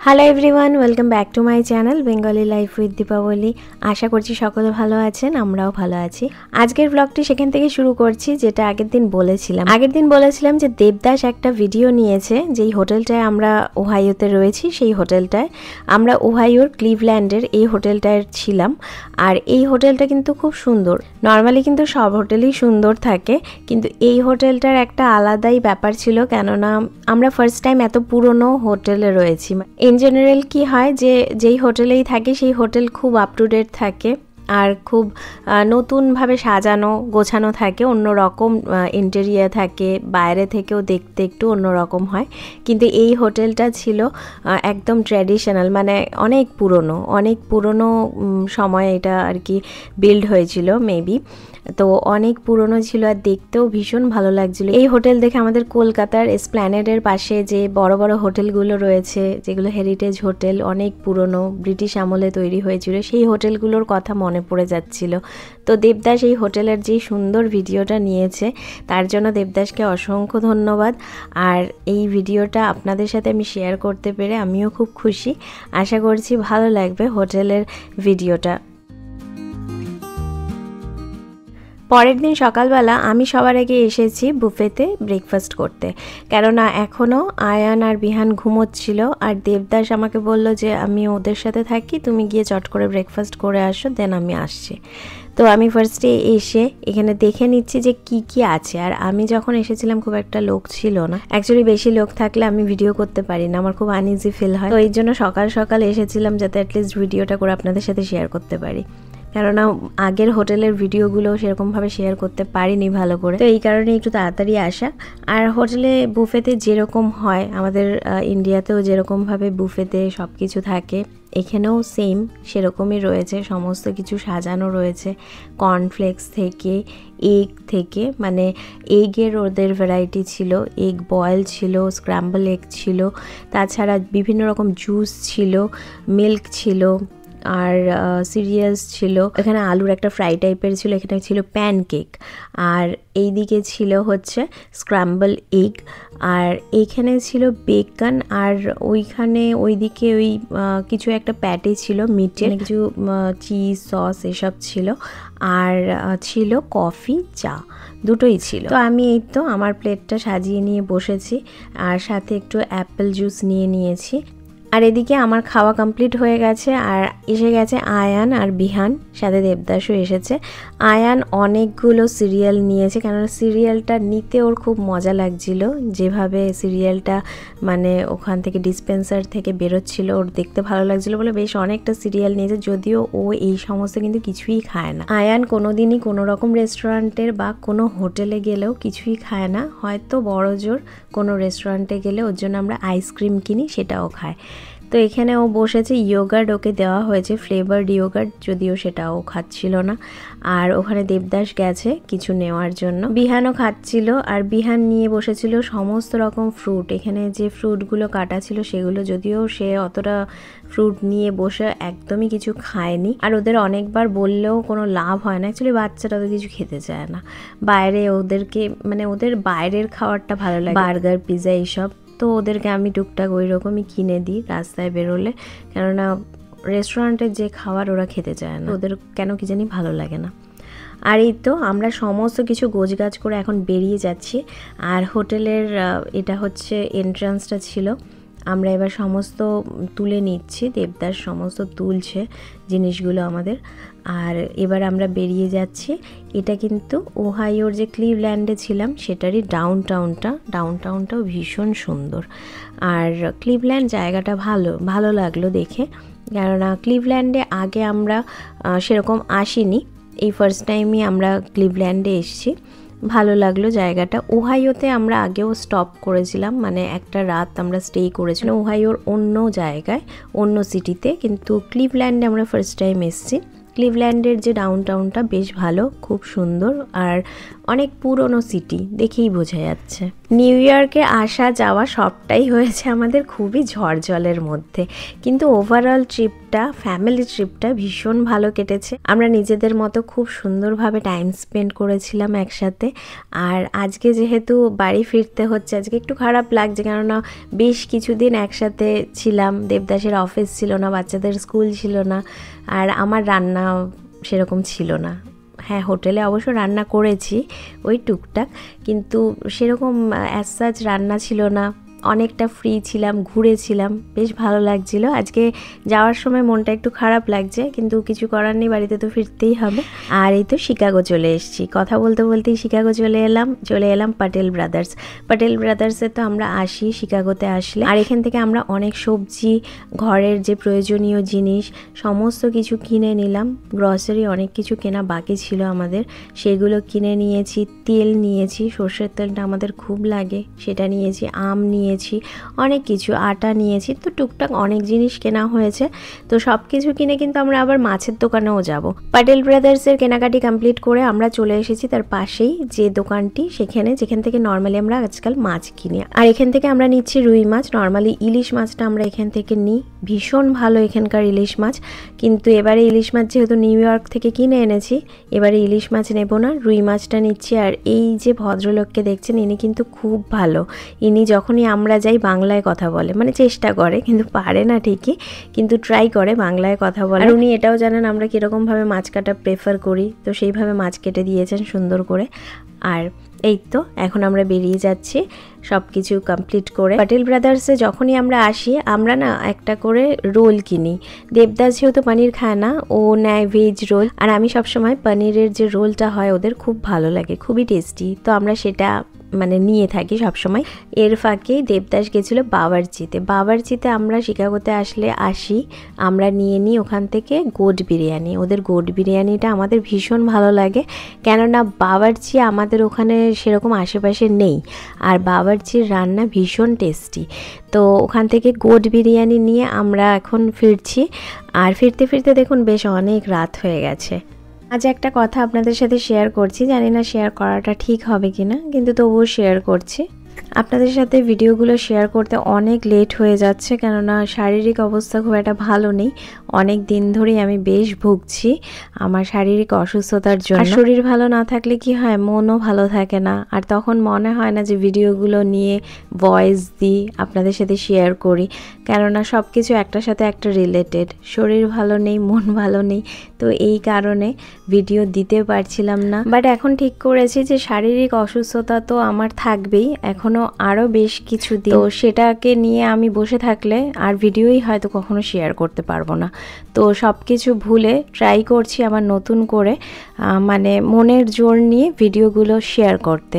Hello everyone, welcome back to my channel Bengali life with Dipaboli. আশা করছি সকলে ভালো আছেন, আমরাও ভালো আছি। আজকের ব্লগটি সেখান থেকে শুরু করছি যেটা আগের দিন বলেছিলাম যে দেবদাস একটা ভিডিও নিয়েছে যেই হোটেলটায় আমরা ওহাইওতে রয়েছি। সেই হোটেলটায় আমরা ওহাইওর ক্লিভল্যান্ডের এই হোটেলটায় ছিলাম। আর এই হোটেলটা কিন্তু খুব সুন্দর। নর্মালি কিন্তু সব হোটেলই সুন্দর থাকে, কিন্তু এই হোটেলটার একটা আলাদাই ব্যাপার ছিল, কেননা আমরা ফার্স্ট টাইম এত পুরনো হোটেলে রয়েছি। ইন জেনারেল কি হয় যে যেই হোটেলেই থাকে সেই হোটেল খুব আপ টু ডেট থাকে আর খুব নতুনভাবে সাজানো গোছানো থাকে, অন্যরকম ইন্টেরিয়ার থাকে, বাইরে থেকেও দেখতে একটু অন্যরকম হয়। কিন্তু এই হোটেলটা ছিল একদম ট্র্যাডিশনাল, মানে অনেক পুরনো সময় এটা আর কি বিল্ড হয়েছিল মেবি। তো অনেক পুরনো ছিল আর দেখতেও ভীষণ ভালো লাগছিল। এই হোটেল দেখে আমাদের কলকাতার এসপ্ল্যানেডের পাশে যে বড় বড় হোটেলগুলো রয়েছে, যেগুলো হেরিটেজ হোটেল, অনেক পুরনো, ব্রিটিশ আমলে তৈরি হয়েছিল, সেই হোটেলগুলোর কথা মনে পড়ে যাচ্ছিল। তো দেবদাস এই হোটেলের যে সুন্দর ভিডিওটা নিয়েছে তার জন্য দেবদাসকে অসংখ্য ধন্যবাদ। আর এই ভিডিওটা আপনাদের সাথে আমি শেয়ার করতে পেরে আমিও খুব খুশি। আশা করছি ভালো লাগবে হোটেলের ভিডিওটা। পরের দিন সকালবেলা আমি সবার আগে এসেছি বুফেতে ব্রেকফাস্ট করতে, কেননা এখনও আয়ান আর বিহান ঘুমোচ্ছিল। আর দেবদাস আমাকে বলল যে আমি ওদের সাথে থাকি, তুমি গিয়ে চট করে ব্রেকফাস্ট করে আসো, দেন আমি আসছি। তো আমি ফার্স্টে এসে এখানে দেখে নিচ্ছি যে কি কি আছে। আর আমি যখন এসেছিলাম খুব একটা লোক ছিল না। অ্যাকচুয়ালি বেশি লোক থাকলে আমি ভিডিও করতে পারি না, আমার খুব আনইজি ফিল হয়। তো এই জন্য সকাল সকাল এসেছিলাম যাতে অ্যাটলিস্ট ভিডিওটা করে আপনাদের সাথে শেয়ার করতে পারি, কেননা আগের হোটেলের ভিডিওগুলো সেরকমভাবে শেয়ার করতে পারিনি ভালো করে। তো এই কারণে একটু তাড়াতাড়ি আসা। আর হোটেলে বুফেতে যেরকম হয়, আমাদের ইন্ডিয়াতেও যেরকমভাবে বুফেতে সব কিছু থাকে, এখানেও সেম সেরকমই রয়েছে। সমস্ত কিছু সাজানো রয়েছে, কর্নফ্লেক্স থেকে এগ থেকে, মানে এগের ওদের ভ্যারাইটি ছিল, এগ বয়েল ছিল, স্ক্র্যাম্বল এগ ছিল, তাছাড়া বিভিন্ন রকম জুস ছিল, মিল্ক ছিল, আর সিরিয়ালস ছিল। এখানে আলুর একটা ফ্রাই টাইপের ছিল, এখানে ছিল প্যানকেক, আর এই দিকে ছিল হচ্ছে স্ক্র্যাম্বল এগ, আর এইখানে ছিল বেকন, আর ওইখানে ওইদিকে ওই কিছু একটা প্যাটি ছিল মিটের, কিছু চিজ সস এসব ছিল, আর ছিল কফি চা, দুটোই ছিল। তো আমি এই তো আমার প্লেটটা সাজিয়ে নিয়ে বসেছি, আর সাথে একটু অ্যাপেল জুস নিয়ে নিয়েছি। আর এদিকে আমার খাওয়া কমপ্লিট হয়ে গেছে, আর এসে গেছে আয়ান আর বিহান, সাথে দেবদাসও এসেছে। আয়ান অনেকগুলো সিরিয়াল নিয়েছে, কেননা সিরিয়ালটা নিতে ওর খুব মজা লাগছিল, যেভাবে সিরিয়ালটা মানে ওখান থেকে ডিসপেন্সার থেকে বেরোচ্ছিল, ওর দেখতে ভালো লাগছিল বলে বেশ অনেকটা সিরিয়াল নিয়েছে। যদিও ও এই সমস্ত কিন্তু কিছুই খায় না। আয়ান কোনোদিনই কোনো রকম রেস্টুরেন্টের বা কোনো হোটেলে গেলেও কিছুই খায় না, হয়তো বড় জোর কোনো রেস্টুরেন্টে গেলে ওর জন্য আমরা আইসক্রিম কিনি, সেটাও খায়। তো এখানে ও বসেছে, ইয়োগার্ট ওকে দেওয়া হয়েছে, ফ্লেভারড ইয়োগার্ট, যদিও সেটাও খাচ্ছিল না। আর ওখানে দেবদাস গেছে কিছু নেওয়ার জন্য, বিহানও খাচ্ছিল। আর বিহান নিয়ে বসেছিল সমস্ত রকম ফ্রুট। এখানে যে ফ্রুটগুলো কাটা ছিল সেগুলো, যদিও সে অতটা ফ্রুট নিয়ে বসে একদমই কিছু খায়নি। আর ওদের অনেকবার বললেও কোনো লাভ হয় না, অ্যাকচুয়ালি বাচ্চাটা তো কিছু খেতে চায় না। বাইরে ওদেরকে মানে ওদের বাইরের খাবারটা ভালো লাগে, বার্গার পিৎজা এইসব। তো ওদেরকে আমি টুকটাক ওই রকমই কিনে দিই রাস্তায় বেরোলে, কেননা রেস্টুরেন্টের যে খাবার ওরা খেতে চায় না, ওদের কেন কি জানি ভালো লাগে না। আর এই তো আমরা সমস্ত কিছু গোছগাছ করে এখন বেরিয়ে যাচ্ছি। আর হোটেলের এটা হচ্ছে এন্ট্রান্সটা ছিল, আমরা এবার সমস্ত তুলে নিচ্ছি, দেবদাস সমস্ত তুলছে জিনিসগুলো আমাদের। আর এবার আমরা বেরিয়ে যাচ্ছি। এটা কিন্তু ওহাইওর যে ক্লিভল্যান্ডে ছিলাম সেটারই ডাউনটাউনটাও ভীষণ সুন্দর। আর ক্লিভল্যান্ড জায়গাটা ভালো লাগলো দেখে, কেননা ক্লিভল্যান্ডে আগে আমরা সেরকম আসিনি, এই ফার্স্ট টাইমই আমরা ক্লিভল্যান্ডে এসেছি। ভালো লাগলো জায়গাটা। ওহাইওতে আমরা আগেও স্টপ করেছিলাম, মানে একটা রাত আমরা স্টে করেছিলাম ওহাইওর অন্য জায়গায়, অন্য সিটিতে, কিন্তু ক্লিভল্যান্ডে আমরা ফার্স্ট টাইম এসেছি। ক্লিভল্যান্ডের যে ডাউনটাউনটা বেশ ভালো, খুব সুন্দর। আর অনেক পুরনো সিটি, দেখেই বোঝা যাচ্ছে। নিউ ইয়র্কে আসা যাওয়া সবটাই হয়েছে আমাদের খুবই ঝড় জলের মধ্যে, কিন্তু ওভারঅল ট্রিপটা, ফ্যামিলি ট্রিপটা ভীষণ ভালো কেটেছে। আমরা নিজেদের মতো খুব সুন্দরভাবে টাইম স্পেন্ড করেছিলাম একসাথে। আর আজকে যেহেতু বাড়ি ফিরতে হচ্ছে, আজকে একটু খারাপ লাগছে, কেননা বেশ কিছুদিন একসাথে ছিলাম। দেবদাসের অফিস ছিল না, বাচ্চাদের স্কুল ছিল না, আর আমার রান্না সেরকম ছিল না। হ্যাঁ, হোটেলে অবশ্য রান্না করেছি ওই টুকটাক, কিন্তু সেরকম অ্যাজ সাচ রান্না ছিল না। অনেকটা ফ্রি ছিলাম, ঘুরেছিলাম, বেশ ভালো লাগছিল। আজকে যাওয়ার সময় মনটা একটু খারাপ লাগছে, কিন্তু কিছু করার নেই, বাড়িতে তো ফিরতেই হবে। আর এই তো শিকাগো চলে এসেছি। কথা বলতে বলতেই শিকাগো চলে এলাম পাটেল ব্রাদার্স। পাটেল ব্রাদার্সে তো আমরা আসি শিকাগোতে আসলে, আর এখান থেকে আমরা অনেক সবজি, ঘরের যে প্রয়োজনীয় জিনিস সমস্ত কিছু কিনে নিলাম। গ্রসারি অনেক কিছু কেনা বাকি ছিল আমাদের, সেগুলো কিনে নিয়েছি। তেল নিয়েছি, সর্ষের তেলটা আমাদের খুব লাগে, সেটা নিয়েছি। আম নিয়েছি, অনেক কিছু, আটা নিয়েছি। তো টুকটাক অনেক জিনিস কেনা হয়েছে। তো সব কিছু কিনে কিন্তু আমরা আবার মাছের দোকানেও যাব। পাটেল ব্রাদার্সের কেনাকাটি কমপ্লিট করে আমরা চলে এসেছি তার পাশেই যে দোকানটি, সেখানে যেখান থেকে নর্মালি আমরা আজকাল মাছ কিনি। আর এখান থেকে আমরা নিচ্ছি রুই মাছ। নর্মালি ইলিশ মাছটা আমরা এখান থেকে নিই, ভীষণ ভালো এখানকার ইলিশ মাছ। কিন্তু এবারে ইলিশ মাছ যেহেতু নিউ ইয়র্ক থেকে কিনে এনেছি, এবারে ইলিশ মাছ নেব না, রুই মাছটা নিচ্ছি। আর এই যে ভদ্রলোককে দেখছেন, ইনি কিন্তু খুব ভালো। ইনি যখনই আমরা যাই বাংলায় কথা বলে, মানে চেষ্টা করে, কিন্তু পারে না ঠিকই, কিন্তু ট্রাই করে বাংলায় কথা বলে। আর উনি এটাও জানেন আমরা কীরকমভাবে মাছ কাটা প্রেফার করি, তো সেইভাবে মাছ কেটে দিয়েছেন সুন্দর করে। আর এই তো এখন আমরা বেরিয়ে যাচ্ছি সব কিছু কমপ্লিট করে। পাটেল ব্রাদার্সে যখনই আমরা আসি, আমরা না একটা করে রোল কিনি। দেবদাস যেহেতু পনির খায় না, ও নেয় ভেজ রোল। আর আমি সবসময় পনিরের যে রোলটা হয় ওদের খুব ভালো লাগে, খুবই টেস্টি, তো আমরা সেটা মানে নিয়ে থাকি সবসময়। এর ফাঁকে দেবদাস গেছিলো বাবরচিতে আমরা শিকাগোতে আসি, আমরা নিয়ে নিই ওখান থেকে গোট বিরিয়ানি। ওদের গোট বিরিয়ানিটা আমাদের ভীষণ ভালো লাগে, কেননা বাবরচি আমাদের ওখানে সেরকম আশেপাশে নেই, আর বাবরচির রান্না ভীষণ টেস্টি। তো ওখান থেকে গোট বিরিয়ানি নিয়ে আমরা এখন ফিরছি। আর ফিরতে ফিরতে দেখুন বেশ অনেক রাত হয়ে গেছে। আজ একটা কথা আপনাদের সাথে শেয়ার করছি, জানি না শেয়ার করাটা ঠিক হবে কিনা, কিন্তু তবুও শেয়ার করছি। আপনাদের সাথে ভিডিওগুলো শেয়ার করতে অনেক লেট হয়ে যাচ্ছে, কেননা শারীরিক অবস্থা খুব একটা ভালো নেই। অনেক দিন ধরেই আমি বেশ ভুগছি আমার শারীরিক অসুস্থতার জন্য। আর শরীর ভালো না থাকলে কি হয়, মনও ভালো থাকে না, আর তখন মনে হয় না যে ভিডিওগুলো নিয়ে ভয়েস দিই, আপনাদের সাথে শেয়ার করি, কেননা সব কিছু একটার সাথে একটা রিলেটেড। শরীর ভালো নেই, মন ভালো নেই, তো এই কারণে ভিডিও দিতে পারছিলাম না। বাট এখন ঠিক করেছি যে শারীরিক অসুস্থতা তো আমার থাকবেই, এখনও আরও বেশ কিছু দিন, তো সেটাকে নিয়ে আমি বসে থাকলে আর ভিডিওই হয়তো কখনো শেয়ার করতে পারবো না। তো সব কিছু ভুলে ট্রাই করছি আবার নতুন করে, মানে মনের জোর নিয়ে ভিডিওগুলো শেয়ার করতে।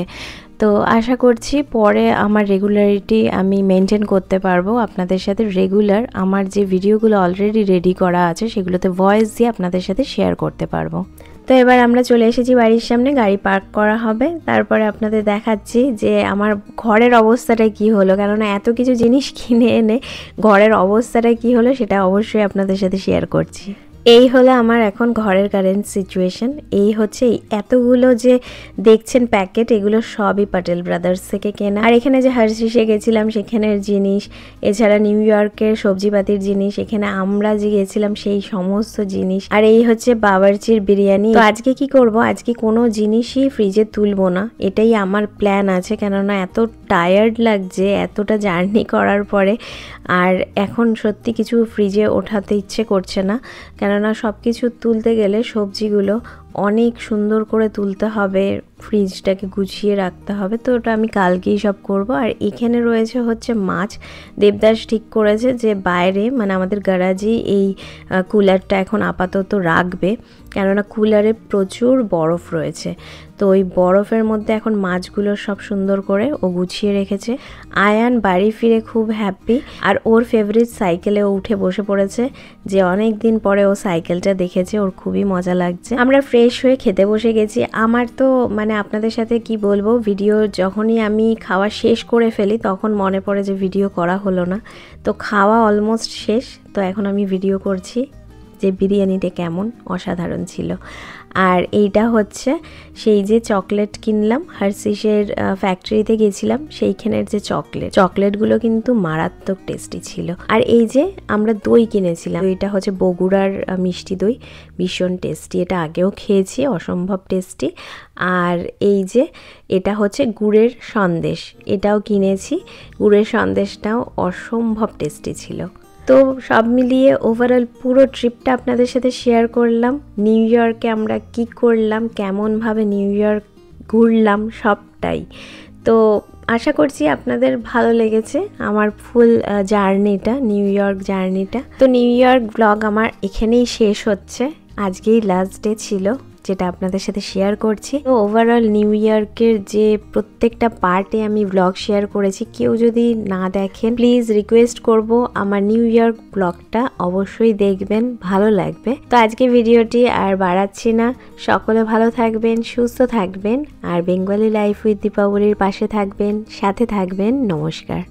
তো আশা করছি পরে আমার রেগুলারিটি আমি মেনটেন করতে পারবো, আপনাদের সাথে রেগুলার আমার যে ভিডিওগুলো অলরেডি রেডি করা আছে সেগুলোতে ভয়েস দিয়ে আপনাদের সাথে শেয়ার করতে পারবো। তো এবার আমরা চলে এসেছি বাড়ির সামনে, গাড়ি পার্ক করা হবে, তারপরে আপনাদের দেখাচ্ছি যে আমার ঘরের অবস্থাটা কি হলো, কেননা এত কিছু জিনিস কিনে এনে ঘরের অবস্থাটা কি হলো সেটা অবশ্যই আপনাদের সাথে শেয়ার করছি। এই হলো আমার এখন ঘরের কারেন্ট সিচুয়েশন। এই হচ্ছে এতগুলো যে দেখছেন প্যাকেট, এগুলো সবই পাটেল ব্রাদার্স থেকে কেনা। আর এখানে যে হার্শিসে গেছিলাম সেখানের জিনিস, এছাড়া নিউ ইয়র্কের সবজিপাতির জিনিস, এখানে আমরা যে গেছিলাম সেই সমস্ত জিনিস। আর এই হচ্ছে বাবরচির বিরিয়ানি। তো আজকে কি করব, আজকে কোনো জিনিসই ফ্রিজে তুলবো না, এটাই আমার প্ল্যান আছে, কেননা এত টায়ার্ড লাগছে এতটা জার্নি করার পরে। আর এখন সত্যি কিছু ফ্রিজে ওঠাতে ইচ্ছে করছে না, কেননা সব কিছু তুলতে গেলে সবজিগুলো অনেক সুন্দর করে তুলতে হবে, ফ্রিজটাকে গুছিয়ে রাখতে হবে, তো ওটা আমি কালকেই সব করব। আর এখানে রয়েছে হচ্ছে মাছ। দেবদাস ঠিক করেছে যে বাইরে, মানে আমাদের গ্যারাজে এই কুলারটা এখন আপাতত রাখবে, কেননা কুলারে প্রচুর বরফ রয়েছে। তো ওই বরফের মধ্যে এখন মাছগুলো সব সুন্দর করে ও গুছিয়ে রেখেছে। আয়ান বাড়ি ফিরে খুব হ্যাপি, আর ওর ফেভারিট সাইকেলে ও উঠে বসে পড়েছে, যে অনেক দিন পরে ও সাইকেলটা দেখেছে, ওর খুবই মজা লাগছে। আমরা ফ্রেশ হয়ে খেতে বসে গেছি। আমার তো মানে আপনাদের সাথে কি বলবো, ভিডিও যখনই আমি খাওয়া শেষ করে ফেলি তখন মনে পড়ে যে ভিডিও করা হলো না। তো খাওয়া অলমোস্ট শেষ, তো এখন আমি ভিডিও করছি যে বিরিয়ানিটা কেমন, অসাধারণ ছিল। আর এইটা হচ্ছে সেই যে চকলেট কিনলাম, হার্সিসের ফ্যাক্টরিতে গেছিলাম, সেইখানের যে চকলেটগুলো কিন্তু মারাত্মক টেস্টি ছিল। আর এই যে আমরা দই কিনেছিলাম, দইটা হচ্ছে বগুড়ার মিষ্টি দই, ভীষণ টেস্টি, এটা আগেও খেয়েছি, অসম্ভব টেস্টি। আর এই যে এটা হচ্ছে গুড়ের সন্দেশ, এটাও কিনেছি, গুড়ের সন্দেশটাও অসম্ভব টেস্টি ছিল। তো সব মিলিয়ে ওভারঅল পুরো ট্রিপটা আপনাদের সাথে শেয়ার করলাম। নিউ ইয়র্কে আমরা কি করলাম, কেমনভাবে নিউ ইয়র্ক ঘুরলাম, সবটাই। তো আশা করছি আপনাদের ভালো লেগেছে আমার ফুল জার্নিটা, নিউ ইয়র্ক জার্নিটা। তো নিউ ইয়র্ক ব্লগ আমার এখানেই শেষ হচ্ছে, আজকেই লাস্ট ডে ছিল যেটা আপনাদের সাথে শেয়ার করছি। তো ওভারঅল নিউ ইয়র্কের যে প্রত্যেকটা পার্টে আমি ব্লগ শেয়ার করেছি, কেউ যদি না দেখেন প্লিজ রিকোয়েস্ট করব আমার নিউ ইয়র্ক ব্লগটা অবশ্যই দেখবেন, ভালো লাগবে। তো আজকে ভিডিওটি আর বাড়াচ্ছি না, সকলে ভালো থাকবেন, সুস্থ থাকবেন, আর বেঙ্গলি লাইফ উইথ দীপাবলির পাশে থাকবেন, সাথে থাকবেন। নমস্কার।